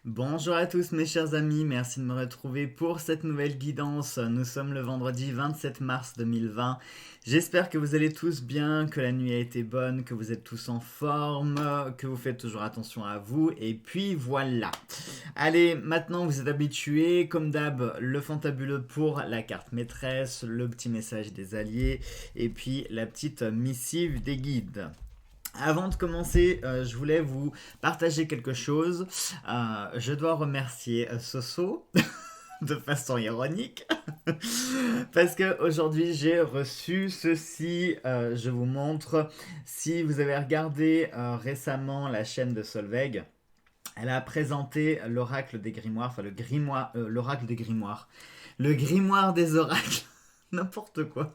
Bonjour à tous mes chers amis, merci de me retrouver pour cette nouvelle guidance. Nous sommes le vendredi 27 mars 2020. J'espère que vous allez tous bien, que la nuit a été bonne, que vous êtes tous en forme, que vous faites toujours attention à vous. Et puis voilà. Allez, maintenant vous êtes habitués, comme d'hab, le fantabuleux pour la carte maîtresse, le petit message des alliés et puis la petite missive des guides. Avant de commencer, je voulais vous partager quelque chose. Je dois remercier Soso de façon ironique parce que aujourd'hui j'ai reçu ceci. Je vous montre. Si vous avez regardé récemment la chaîne de Solveig, elle a présenté l'oracle des grimoires, enfin le grimoire, l'oracle des grimoires, le grimoire des oracles. N'importe quoi.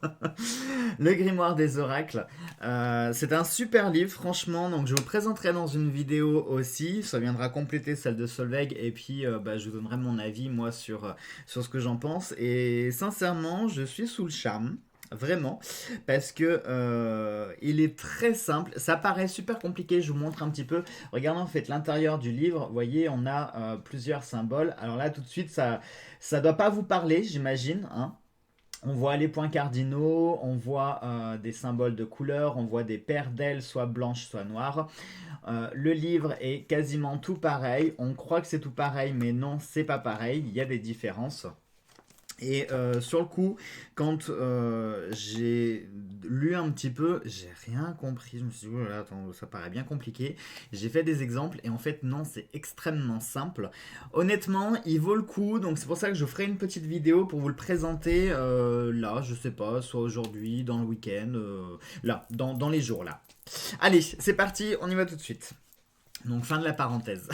Le grimoire des oracles. C'est un super livre, franchement. Donc, je vous le présenterai dans une vidéo aussi. Ça viendra compléter celle de Solveig. Et puis, je vous donnerai mon avis, moi, sur ce que j'en pense. Et sincèrement, je suis sous le charme. Vraiment, parce que il est très simple. Ça paraît super compliqué. Je vous montre un petit peu. Regardez en fait l'intérieur du livre. Vous voyez, on a plusieurs symboles. Alors là, tout de suite, ça doit pas vous parler, j'imagine, hein. On voit les points cardinaux, on voit des symboles de couleur, on voit des paires d'ailes, soit blanches, soit noires. Le livre est quasiment tout pareil. On croit que c'est tout pareil, mais non, c'est pas pareil. Il y a des différences. Et sur le coup, quand j'ai lu un petit peu, j'ai rien compris. Je me suis dit, oh là, attends, ça paraît bien compliqué. J'ai fait des exemples et en fait, non, c'est extrêmement simple. Honnêtement, il vaut le coup. Donc, c'est pour ça que je ferai une petite vidéo pour vous le présenter là, je sais pas, soit aujourd'hui, dans le week-end, là, dans les jours là. Allez, c'est parti, on y va tout de suite. Donc, fin de la parenthèse.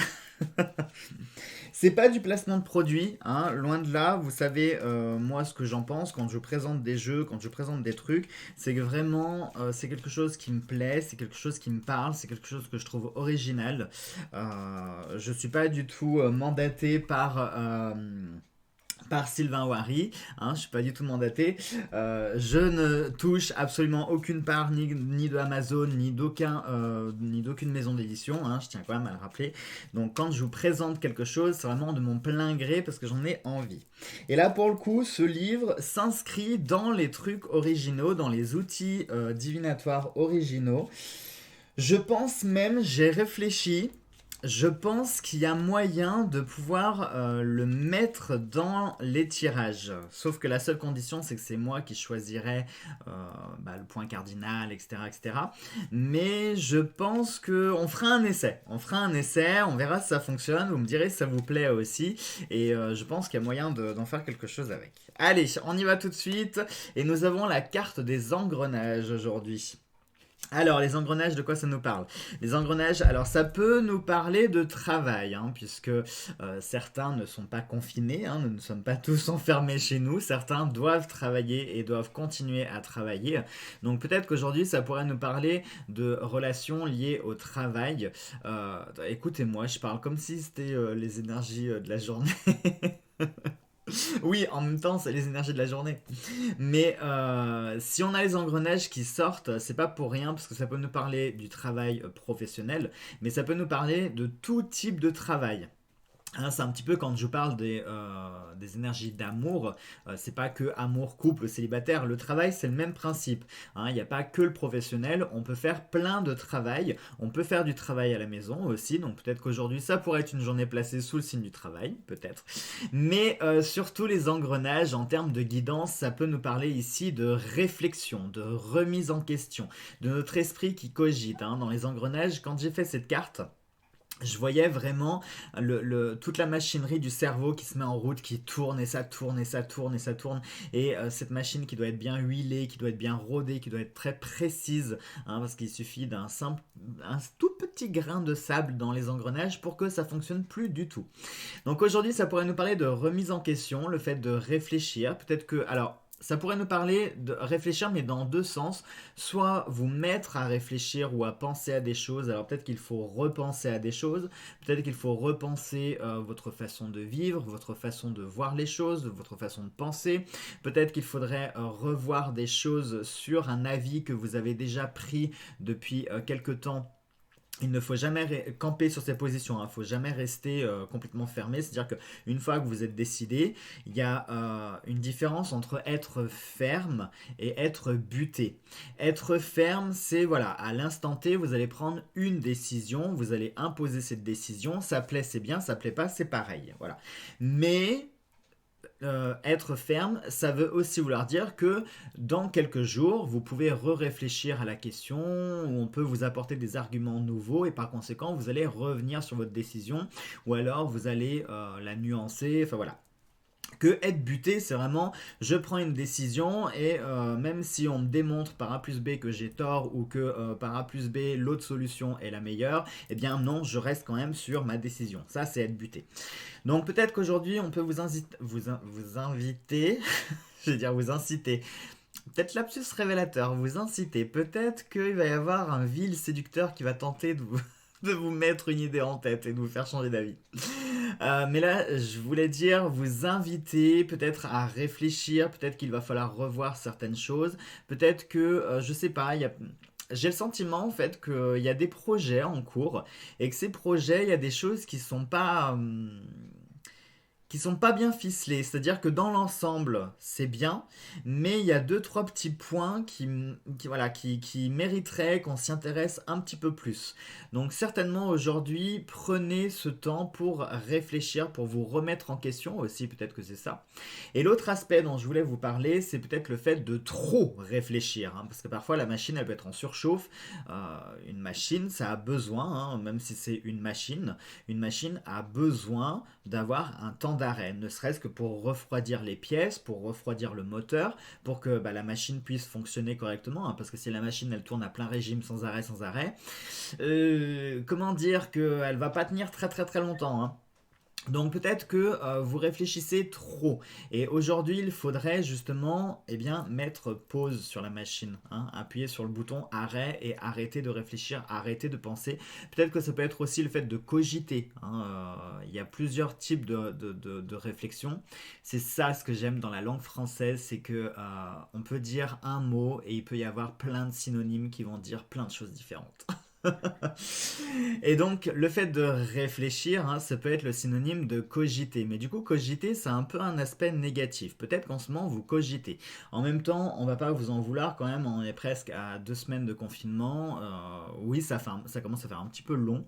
C'est pas du placement de produit, hein, loin de là. Vous savez, moi, ce que j'en pense quand je présente des jeux, quand je présente des trucs, c'est que vraiment, c'est quelque chose qui me plaît, c'est quelque chose qui me parle, c'est quelque chose que je trouve original. Je suis pas du tout mandaté par Sylvain Wary, hein, je suis pas du tout mandaté. Je ne touche absolument aucune part ni de Amazon ni d'aucune maison d'édition, hein, je tiens quand même à le rappeler. Donc quand je vous présente quelque chose, c'est vraiment de mon plein gré parce que j'en ai envie. Et là pour le coup, ce livre s'inscrit dans les trucs originaux, dans les outils divinatoires originaux. Je pense même, j'ai réfléchi, je pense qu'il y a moyen de pouvoir le mettre dans les tirages. Sauf que la seule condition, c'est que c'est moi qui choisirais le point cardinal, etc., etc. Mais je pense qu'on fera un essai. On fera un essai, on verra si ça fonctionne. Vous me direz si ça vous plaît aussi. Et je pense qu'il y a moyen d'en faire quelque chose avec. Allez, on y va tout de suite. Et nous avons la carte des engrenages aujourd'hui. Alors, les engrenages, de quoi ça nous parle? Les engrenages, alors ça peut nous parler de travail, hein, puisque certains ne sont pas confinés, hein, nous ne sommes pas tous enfermés chez nous, certains doivent travailler et doivent continuer à travailler. Donc peut-être qu'aujourd'hui, ça pourrait nous parler de relations liées au travail. Écoutez-moi, je parle comme si c'était les énergies de la journée. Oui, en même temps, c'est les énergies de la journée. Mais si on a les engrenages qui sortent, c'est pas pour rien parce que ça peut nous parler du travail professionnel, mais ça peut nous parler de tout type de travail. Hein, c'est un petit peu quand je parle des énergies d'amour, c'est pas que amour, couple, célibataire. Le travail, c'est le même principe. Hein, il n'y a pas que le professionnel, on peut faire plein de travail. On peut faire du travail à la maison aussi, donc peut-être qu'aujourd'hui, ça pourrait être une journée placée sous le signe du travail, peut-être. Mais surtout les engrenages, en termes de guidance, ça peut nous parler ici de réflexion, de remise en question, de notre esprit qui cogite. Hein. Dans les engrenages, quand j'ai fait cette carte, je voyais vraiment toute la machinerie du cerveau qui se met en route, qui tourne et ça tourne et ça tourne et ça tourne. Et cette machine qui doit être bien huilée, qui doit être bien rodée, qui doit être très précise, hein, parce qu'il suffit un tout petit grain de sable dans les engrenages pour que ça fonctionne plus du tout. Donc aujourd'hui, ça pourrait nous parler de remise en question, le fait de réfléchir. Peut-être que, alors, ça pourrait nous parler de réfléchir, mais dans deux sens. Soit vous mettre à réfléchir ou à penser à des choses. Alors peut-être qu'il faut repenser à des choses. Peut-être qu'il faut repenser votre façon de vivre, votre façon de voir les choses, votre façon de penser. Peut-être qu'il faudrait revoir des choses sur un avis que vous avez déjà pris depuis quelque temps Il ne faut jamais camper sur ses positions, il ne faut jamais rester complètement fermé. C'est-à-dire qu'une fois que vous êtes décidé, il y a une différence entre être ferme et être buté. Être ferme, c'est voilà, à l'instant T, vous allez prendre une décision, vous allez imposer cette décision. Ça plaît, c'est bien, ça plaît pas, c'est pareil. Voilà. Mais être ferme, ça veut aussi vouloir dire que dans quelques jours, vous pouvez réfléchir à la question, ou on peut vous apporter des arguments nouveaux, et par conséquent, vous allez revenir sur votre décision, ou alors vous allez la nuancer, enfin voilà. Que être buté, c'est vraiment je prends une décision et même si on me démontre par A plus B que j'ai tort ou que par A plus B l'autre solution est la meilleure, eh bien non, je reste quand même sur ma décision. Ça, c'est être buté. Donc peut-être qu'aujourd'hui, on peut vous inviter, je vais dire vous inciter, peut-être lapsus révélateur, vous inciter, peut-être qu'il va y avoir un vil séducteur qui va tenter de vous mettre une idée en tête et de vous faire changer d'avis. Mais là, je voulais dire, vous inviter peut-être à réfléchir, peut-être qu'il va falloir revoir certaines choses, peut-être que, je sais pas, j'ai le sentiment en fait qu'il y a des projets en cours et que ces projets, il y a des choses qui sont pas bien ficelés. C'est-à-dire que dans l'ensemble, c'est bien, mais il y a deux, trois petits points voilà, qui mériteraient qu'on s'y intéresse un petit peu plus. Donc certainement aujourd'hui, prenez ce temps pour réfléchir, pour vous remettre en question aussi, peut-être que c'est ça. Et l'autre aspect dont je voulais vous parler, c'est peut-être le fait de trop réfléchir, hein, parce que parfois la machine, elle peut être en surchauffe. Une machine, ça a besoin, hein, même si c'est une machine a besoin d'avoir un temps d'arrêt, ne serait-ce que pour refroidir les pièces, pour refroidir le moteur, pour que la machine puisse fonctionner correctement, hein, parce que si la machine elle tourne à plein régime sans arrêt, comment dire qu'elle va pas tenir très très très longtemps, hein. Donc peut-être que vous réfléchissez trop. Et aujourd'hui, il faudrait justement mettre pause sur la machine, hein, appuyer sur le bouton arrêt et arrêter de réfléchir, arrêter de penser. Peut-être que ça peut être aussi le fait de cogiter, hein. Il y a plusieurs types de réflexion. C'est ça ce que j'aime dans la langue française, c'est que on peut dire un mot et il peut y avoir plein de synonymes qui vont dire plein de choses différentes. Et donc, le fait de réfléchir, hein, ça peut être le synonyme de cogiter. Mais du coup, cogiter, c'est un peu un aspect négatif. Peut-être qu'en ce moment, vous cogitez. En même temps, on va pas vous en vouloir quand même. On est presque à 2 semaines de confinement. Oui, ça commence à faire un petit peu long.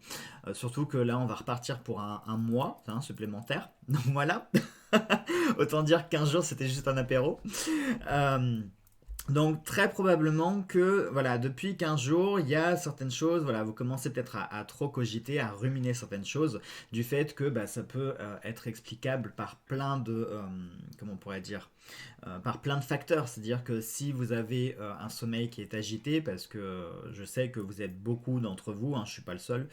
Surtout que là, on va repartir pour un mois, hein, supplémentaire. Donc voilà. Autant dire que 15 jours, c'était juste un apéro. Euh, donc très probablement que voilà, depuis 15 jours, il y a certaines choses, voilà, vous commencez peut-être à trop cogiter, à ruminer certaines choses, du fait que ça peut être explicable par plein comment on pourrait dire, par plein de facteurs. C'est-à-dire que si vous avez un sommeil qui est agité, parce que je sais que vous êtes beaucoup d'entre vous, hein, je suis pas le seul,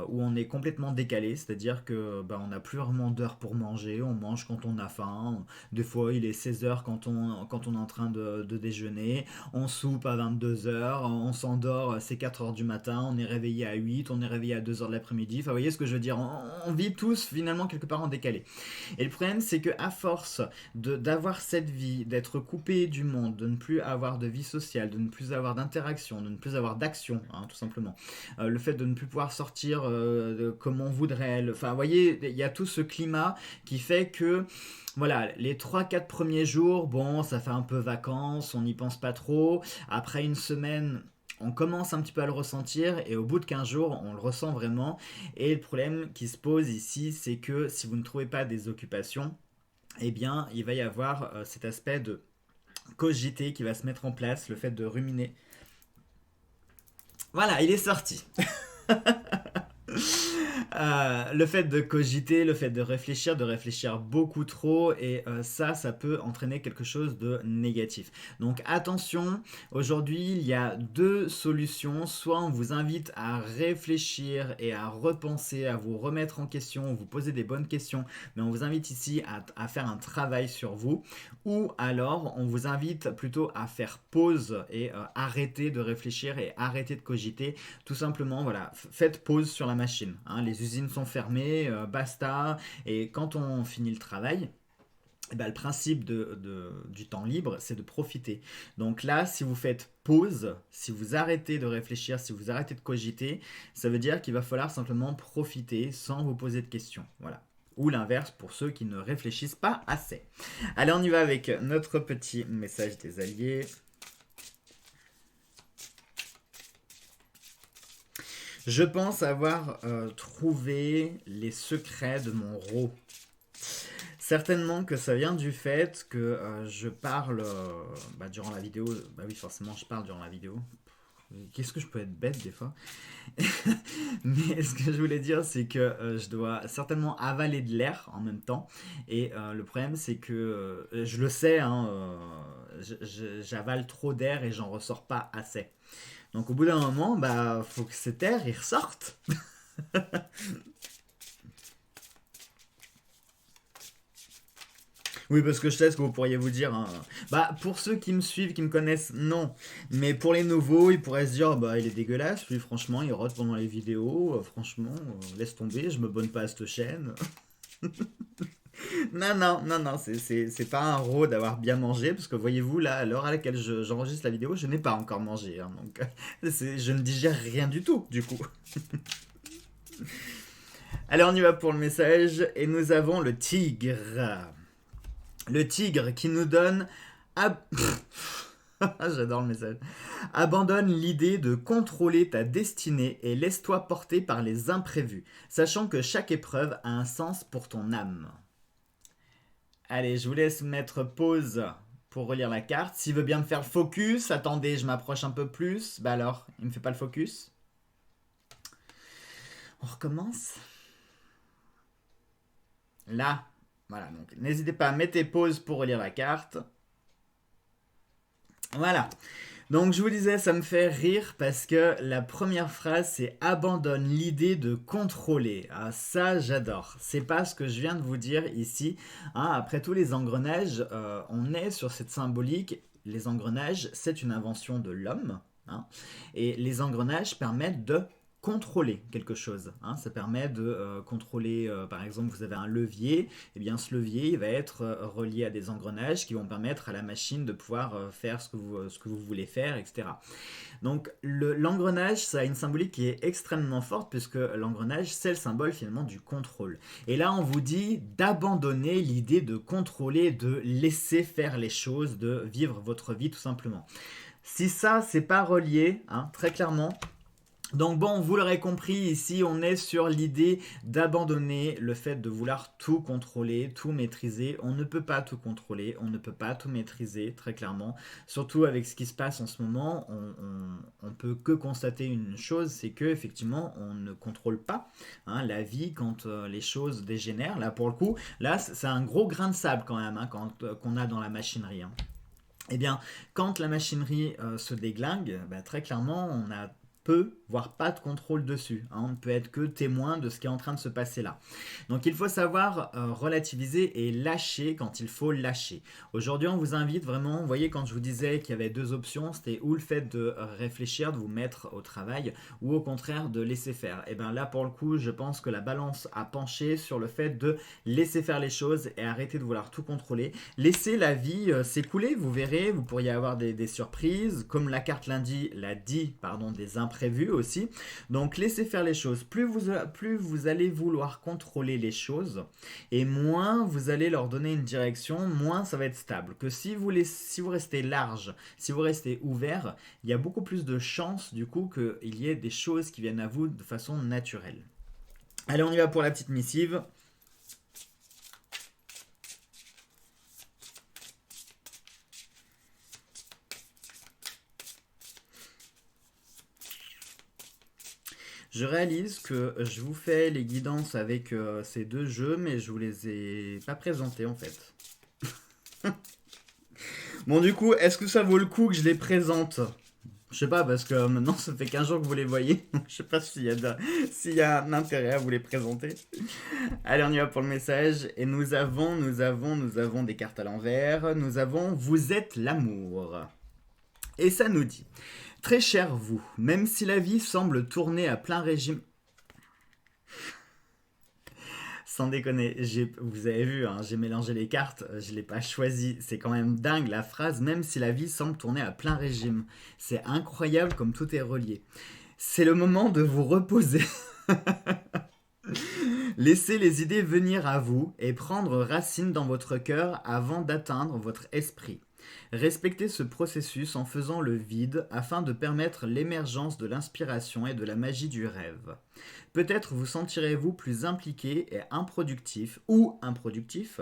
où on est complètement décalé, c'est-à-dire que on n'a plus vraiment d'heure pour manger, on mange quand on a faim, des fois il est 16 heures quand on est en train de déjeuner, on soupe à 22 heures, on s'endort, c'est 4 heures du matin, on est réveillé à 8, on est réveillé à 2 heures de l'après-midi, enfin vous voyez ce que je veux dire, on vit tous finalement quelque part en décalé. Et le problème c'est que à force d'avoir cette vie, d'être coupé du monde, de ne plus avoir de vie sociale, de ne plus avoir d'interaction, de ne plus avoir d'action, hein, tout simplement, le fait de ne plus pouvoir sortir comme on voudrait, enfin vous voyez, il y a tout ce climat qui fait que voilà, les 3 4 premiers jours, bon, ça fait un peu vacances, on n'y pense pas trop. Après une semaine, on commence un petit peu à le ressentir et au bout de 15 jours, on le ressent vraiment. Et le problème qui se pose ici, c'est que si vous ne trouvez pas des occupations, eh bien, il va y avoir cet aspect de cogiter qui va se mettre en place, le fait de ruminer. Voilà, il est sorti. Le fait de cogiter, le fait de réfléchir beaucoup trop, et ça peut entraîner quelque chose de négatif. Donc attention, aujourd'hui il y a deux solutions. Soit on vous invite à réfléchir et à repenser, à vous remettre en question, vous poser des bonnes questions, mais on vous invite ici à faire un travail sur vous. Ou alors on vous invite plutôt à faire pause et arrêter de réfléchir et arrêter de cogiter. Tout simplement, voilà, faites pause sur la machine, hein. Les usines sont fermées, basta. Et quand on finit le travail, eh ben, le principe du temps libre, c'est de profiter. Donc là, si vous faites pause, si vous arrêtez de réfléchir, si vous arrêtez de cogiter, ça veut dire qu'il va falloir simplement profiter sans vous poser de questions. Voilà. Ou l'inverse pour ceux qui ne réfléchissent pas assez. Allez, on y va avec notre petit message des alliés. Je pense avoir trouvé les secrets de mon rot. Certainement que ça vient du fait que je parle durant la vidéo. Bah oui, forcément, je parle durant la vidéo. Qu'est-ce que je peux être bête des fois. Mais ce que je voulais dire, c'est que je dois certainement avaler de l'air en même temps. Et le problème, c'est que je le sais, hein, j'avale trop d'air et j'en ressors pas assez. Donc au bout d'un moment, bah faut que cet air il ressorte. Oui, parce que je sais ce que vous pourriez vous dire, hein. Bah, pour ceux qui me suivent, qui me connaissent, non. Mais pour les nouveaux, ils pourraient se dire, bah, il est dégueulasse, lui, franchement, il rote pendant les vidéos. Franchement, laisse tomber, je me bonne pas à cette chaîne. Non, non, non, non, c'est pas un rôle d'avoir bien mangé, parce que voyez-vous, là, à l'heure à laquelle j'enregistre la vidéo, je n'ai pas encore mangé, hein, donc je ne digère rien du tout, du coup. Allez, on y va pour le message, et nous avons le tigre. Le tigre qui nous donne... J'adore le message. Abandonne l'idée de contrôler ta destinée et laisse-toi porter par les imprévus, sachant que chaque épreuve a un sens pour ton âme. Allez, je vous laisse mettre pause pour relire la carte. S'il veut bien me faire le focus, attendez, je m'approche un peu plus. Bah alors, il me fait pas le focus. On recommence. Là, voilà, donc n'hésitez pas à mettre pause pour relire la carte. Voilà. Donc je vous disais, ça me fait rire parce que la première phrase c'est abandonne l'idée de contrôler. Ah, ça j'adore. C'est pas ce que je viens de vous dire ici. Hein, après tous les engrenages, on est sur cette symbolique. Les engrenages, c'est une invention de l'homme. Hein, et les engrenages permettent de contrôler quelque chose. Hein, ça permet de contrôler, par exemple, vous avez un levier, et bien ce levier il va être relié à des engrenages qui vont permettre à la machine de pouvoir faire ce que vous voulez faire, etc. Donc l'engrenage, ça a une symbolique qui est extrêmement forte puisque l'engrenage, c'est le symbole finalement du contrôle. Et là, on vous dit d'abandonner l'idée de contrôler, de laisser faire les choses, de vivre votre vie tout simplement. Si ça, c'est pas relié, hein, très clairement, donc bon, vous l'aurez compris, ici on est sur l'idée d'abandonner le fait de vouloir tout contrôler, tout maîtriser. On ne peut pas tout contrôler, on ne peut pas tout maîtriser, très clairement. Surtout avec ce qui se passe en ce moment, on peut que constater une chose, c'est que effectivement on ne contrôle pas hein, la vie quand les choses dégénèrent. Là pour le coup, là c'est un gros grain de sable quand même hein, qu'on a dans la machinerie. Hein. Eh bien, quand la machinerie se déglingue, bah, très clairement, on a peu, voire pas de contrôle dessus. Hein. On ne peut être que témoin de ce qui est en train de se passer là. Donc il faut savoir relativiser et lâcher quand il faut lâcher. Aujourd'hui, on vous invite vraiment, vous voyez, quand je vous disais qu'il y avait deux options, c'était ou le fait de réfléchir, de vous mettre au travail, ou au contraire de laisser faire. Et bien là, pour le coup, je pense que la balance a penché sur le fait de laisser faire les choses et arrêter de vouloir tout contrôler. Laissez la vie s'écouler, vous verrez, vous pourriez avoir des surprises, comme la carte lundi l'a dit, pardon, des imprévus aussi. Donc laissez faire les choses. Plus vous allez vouloir contrôler les choses, et moins vous allez leur donner une direction, moins ça va être stable. Que si vous restez large, si vous restez ouvert, il y a beaucoup plus de chances du coup qu'il y ait des choses qui viennent à vous de façon naturelle. Allez, on y va pour la petite missive. Je réalise que je vous fais les guidances avec ces deux jeux, mais je vous les ai pas présentés en fait. Bon, du coup, est-ce que ça vaut le coup que je les présente? Je sais pas, parce que maintenant ça fait 15 jours que vous les voyez. Je sais pas s'il y a un intérêt à vous les présenter. Allez, on y va pour le message. Et nous avons des cartes à l'envers. Nous avons Vous êtes l'amour. Et ça nous dit Très cher vous, même si la vie semble tourner à plein régime. Sans déconner, vous avez vu, hein, j'ai mélangé les cartes, je l'ai pas choisi. C'est quand même dingue la phrase, même si la vie semble tourner à plein régime. C'est incroyable comme tout est relié. C'est le moment de vous reposer. Laissez les idées venir à vous et prendre racine dans votre cœur avant d'atteindre votre esprit. Respectez ce processus en faisant le vide afin de permettre l'émergence de l'inspiration et de la magie du rêve. Peut-être vous sentirez-vous plus impliqué et improductif ou improductif,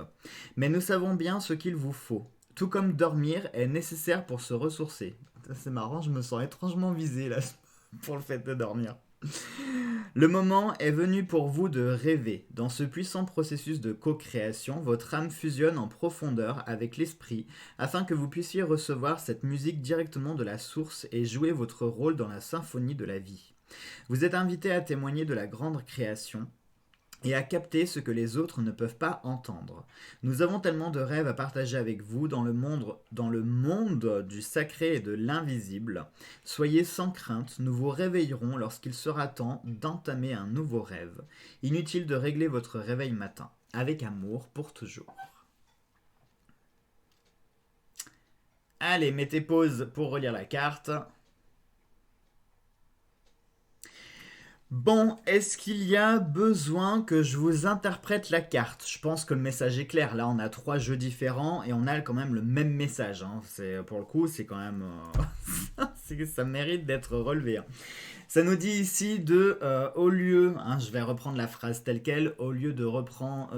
mais nous savons bien ce qu'il vous faut. Tout comme dormir est nécessaire pour se ressourcer. C'est marrant, je me sens étrangement visé là pour le fait de dormir. Le moment est venu pour vous de rêver. Dans ce puissant processus de co-création, votre âme fusionne en profondeur avec l'esprit afin que vous puissiez recevoir cette musique directement de la source et jouer votre rôle dans la symphonie de la vie. Vous êtes invité à témoigner de la grande création et à capter ce que les autres ne peuvent pas entendre. Nous avons tellement de rêves à partager avec vous dans le monde du sacré et de l'invisible. Soyez sans crainte, nous vous réveillerons lorsqu'il sera temps d'entamer un nouveau rêve. Inutile de régler votre réveil matin. Avec amour pour toujours. Allez, mettez pause pour relire la carte. Bon, est-ce qu'il y a besoin que je vous interprète la carte? Je pense que le message est clair. Là, on a 3 jeux différents et on a quand même le même message, hein. Pour le coup, c'est quand même... ça mérite d'être relevé, hein. Ça nous dit ici au lieu, hein, je vais reprendre la phrase telle quelle, au lieu de reprendre...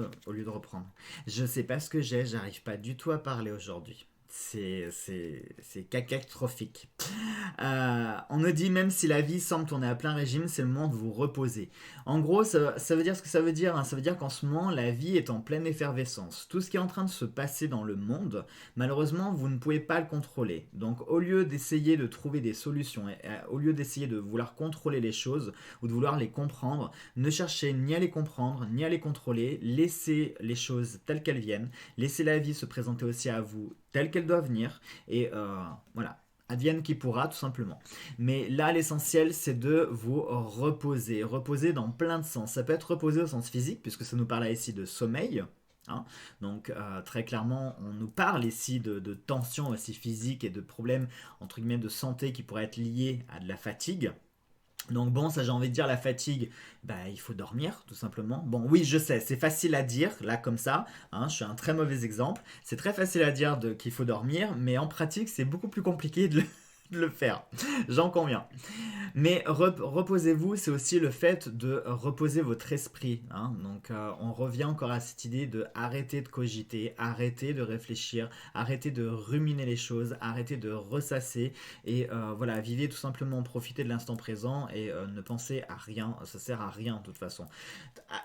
Je sais pas ce que j'arrive pas du tout à parler aujourd'hui. C'est catastrophique. On nous dit même si la vie semble tourner à plein régime, c'est le moment de vous reposer. En gros, ça veut dire ce que ça veut dire, hein. Ça veut dire qu'en ce moment, la vie est en pleine effervescence. Tout ce qui est en train de se passer dans le monde, malheureusement, vous ne pouvez pas le contrôler. Donc, au lieu d'essayer de trouver des solutions, au lieu d'essayer de vouloir contrôler les choses ou de vouloir les comprendre, ne cherchez ni à les comprendre, ni à les contrôler. Laissez les choses telles qu'elles viennent. Laissez la vie se présenter aussi à vous telle qu'elle doit venir. Et voilà. Advienne qui pourra, tout simplement. Mais là, l'essentiel, c'est de vous reposer. Reposer dans plein de sens. Ça peut être reposer au sens physique, puisque ça nous parle ici de sommeil. Hein. Donc, très clairement, on nous parle ici de tensions aussi physiques et de problèmes, entre guillemets, de santé qui pourraient être liés à de la fatigue. Donc bon, ça j'ai envie de dire la fatigue, il faut dormir tout simplement. Bon oui, je sais, c'est facile à dire là comme ça, hein, je suis un très mauvais exemple. C'est très facile à dire qu'il faut dormir, mais en pratique c'est beaucoup plus compliqué de le faire. J'en conviens. Mais reposez-vous, c'est aussi le fait de reposer votre esprit, hein. Donc on revient encore à cette idée de arrêter de cogiter, arrêter de réfléchir, arrêter de ruminer les choses, arrêter de ressasser et voilà, vivez tout simplement, profitez de l'instant présent et ne pensez à rien, ça sert à rien de toute façon.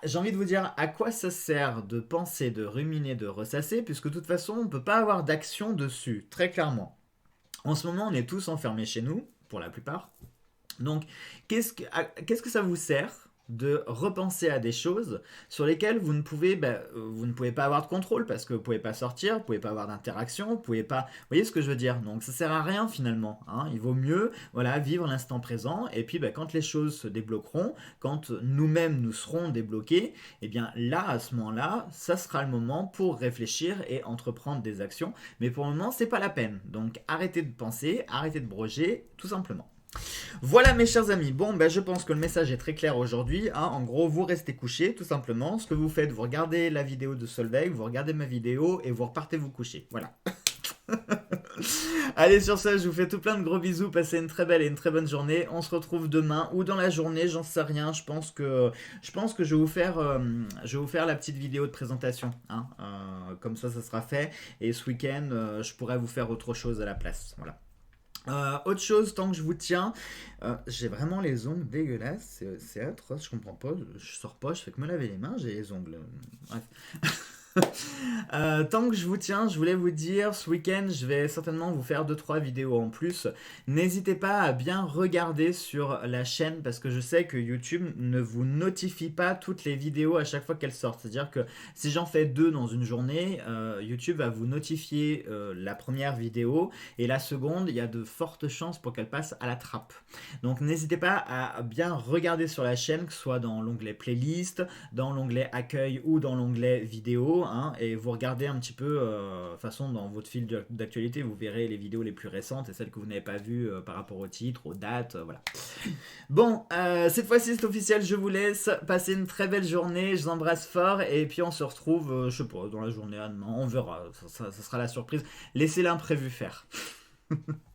J'ai envie de vous dire à quoi ça sert de penser, de ruminer, de ressasser, puisque de toute façon on ne peut pas avoir d'action dessus, très clairement. En ce moment on est tous enfermés chez nous, pour la plupart. Donc, qu'est-ce que ça vous sert de repenser à des choses sur lesquelles vous ne pouvez pas avoir de contrôle parce que vous ne pouvez pas sortir, vous ne pouvez pas avoir d'interaction, vous pouvez pas... Vous voyez ce que je veux dire? Donc ça sert à rien finalement, hein. Il vaut mieux vivre l'instant présent et puis quand les choses se débloqueront, quand nous-mêmes nous serons débloqués, et bien là, à ce moment-là, ça sera le moment pour réfléchir et entreprendre des actions. Mais pour le moment, c'est pas la peine. Donc arrêtez de penser, arrêtez de broger, tout simplement. Voilà mes chers amis, bon je pense que le message est très clair aujourd'hui, hein. En gros vous restez couchés tout simplement, ce que vous faites, vous regardez la vidéo de Solveig, vous regardez ma vidéo et vous repartez vous coucher, voilà. Allez sur ça, je vous fais tout plein de gros bisous, passez une très belle et une très bonne journée, on se retrouve demain ou dans la journée, j'en sais rien, je pense que je vais vous faire la petite vidéo de présentation, hein. Comme ça sera fait et ce week-end je pourrais vous faire autre chose à la place, voilà. Autre chose, tant que je vous tiens, j'ai vraiment les ongles dégueulasses, c'est atroce, je comprends pas, je sors pas, je fais que me laver les mains, j'ai les ongles, bref. Tant que je vous tiens, je voulais vous dire, ce week-end, je vais certainement vous faire 2-3 vidéos en plus. N'hésitez pas à bien regarder sur la chaîne parce que je sais que YouTube ne vous notifie pas toutes les vidéos à chaque fois qu'elles sortent. C'est-à-dire que si j'en fais 2 dans une journée, YouTube va vous notifier la première vidéo et la seconde, il y a de fortes chances pour qu'elle passe à la trappe. Donc n'hésitez pas à bien regarder sur la chaîne, que ce soit dans l'onglet playlist, dans l'onglet accueil ou dans l'onglet vidéo, hein, et vous regardez un petit peu, de toute façon dans votre fil d'actualité, vous verrez les vidéos les plus récentes et celles que vous n'avez pas vues par rapport au titre, aux dates, voilà. Bon, cette fois-ci c'est officiel, je vous laisse, passez une très belle journée, je vous embrasse fort et puis on se retrouve, je sais pas, dans la journée à demain, on verra, ça sera la surprise, laissez l'imprévu faire.